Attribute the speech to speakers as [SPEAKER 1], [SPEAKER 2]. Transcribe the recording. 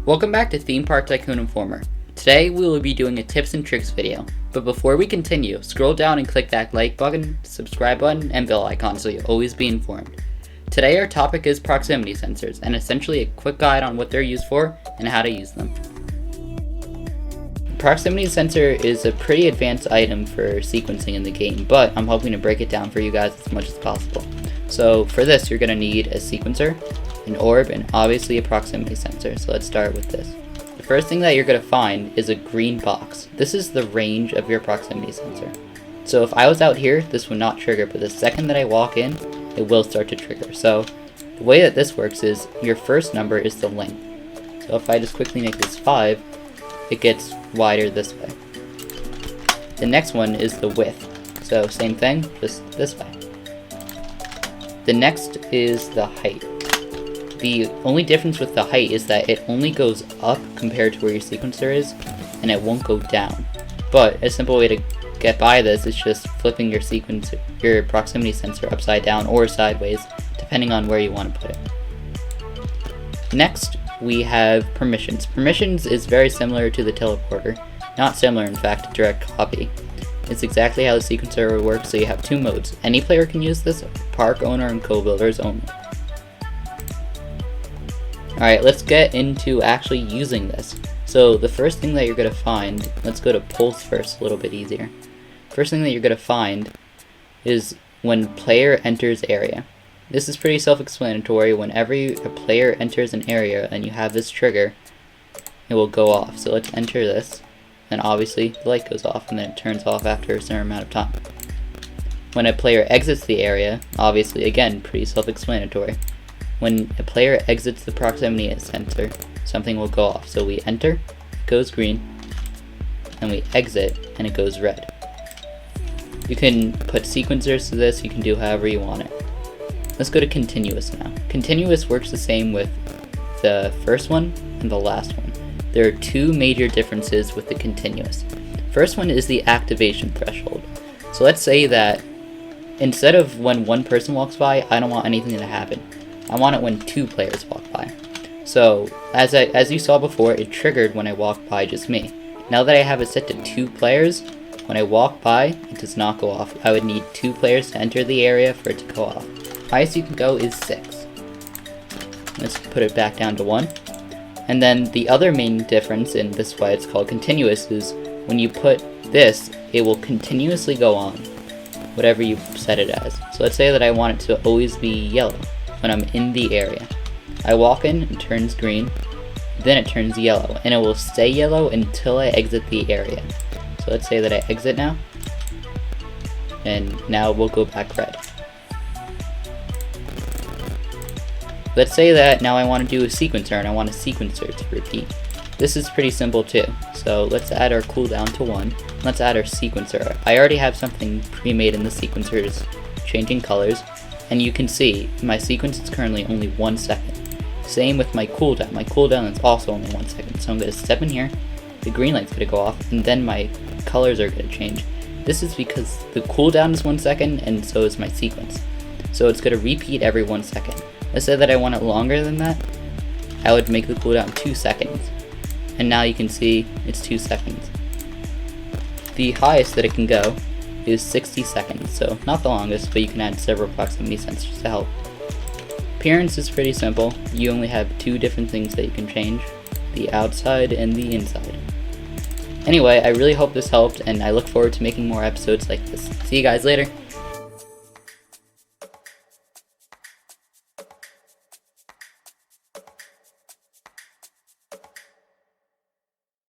[SPEAKER 1] Welcome back to Theme Park Tycoon Informer. Today we will be doing a tips and tricks video, but before we continue, scroll down and click that like button, subscribe button, and bell icon so you'll always be informed. Today our topic is proximity sensors, and essentially a quick guide on what they're used for and how to use them. The proximity sensor is a pretty advanced item for sequencing in the game, but I'm hoping to break it down for you guys as much as possible. So for this you're going to need a sequencer, an orb, and obviously a proximity sensor. So let's start with this. The first thing that you're going to find is a green box. This is the range of your proximity sensor. So if I was out here, this would not trigger, but the second that I walk in, it will start to trigger. So the way that this works is your first number is the length. So if I just quickly make this 5, it gets wider this way. The next one is the width. So same thing, just this way. The next is the height. The only difference with the height is that it only goes up compared to where your sequencer is, and it won't go down. But a simple way to get by this is just flipping your proximity sensor upside down or sideways, depending on where you want to put it. Next, we have permissions. Permissions is very similar to the teleporter. Not similar, in fact, a direct copy. It's exactly how the sequencer works, so you have two modes. Any player can use this, park owner and co-builders only. Alright, let's get into actually using this. So the first thing that you're going to find, let's go to pulse first, a little bit easier. First thing that you're going to find is when player enters area. This is pretty self-explanatory. Whenever a player enters an area and you have this trigger, it will go off. So let's enter this, and obviously the light goes off and then it turns off after a certain amount of time. When a player exits the area, obviously again pretty self-explanatory. When a player exits the proximity sensor, something will go off. So we enter, it goes green, and we exit, and it goes red. You can put sequencers to this, you can do however you want it. Let's go to continuous now. Continuous works the same with the first one and the last one. There are two major differences with the continuous. First one is the activation threshold. So let's say that instead of when one person walks by, I don't want anything to happen. I want it when two players walk by. So, as you saw before, it triggered when I walked by just me. Now that I have it set to 2 players, when I walk by, it does not go off. I would need 2 players to enter the area for it to go off. Highest you can go is 6. Let's put it back down to 1. And then the other main difference, and this is why it's called continuous, is when you put this, it will continuously go on, whatever you set it as. So let's say that I want it to always be yellow when I'm in the area. I walk in, it turns green, then it turns yellow, and it will stay yellow until I exit the area. So let's say that I exit now, and now we'll go back red. Let's say that now I want to do a sequencer, and I want a sequencer to repeat. This is pretty simple too. So let's add our cooldown to 1. Let's add our sequencer. I already have something pre-made in the sequencers, changing colors. And you can see my sequence is currently only 1 second. Same with my cooldown. My cooldown is also only 1 second. So I'm going to step in here, the green light's going to go off, and then my colors are going to change. This is because the cooldown is 1 second, and so is my sequence. So it's going to repeat every 1 second. Let's say that I want it longer than that. I would make the cooldown 2 seconds. And now you can see it's 2 seconds. The highest that it can go is 60 seconds, so not the longest, but you can add several proximity sensors to help. Appearance is pretty simple. You only have 2 different things that you can change, the outside and the inside. Anyway, I really hope this helped, and I look forward to making more episodes like this. See you guys later!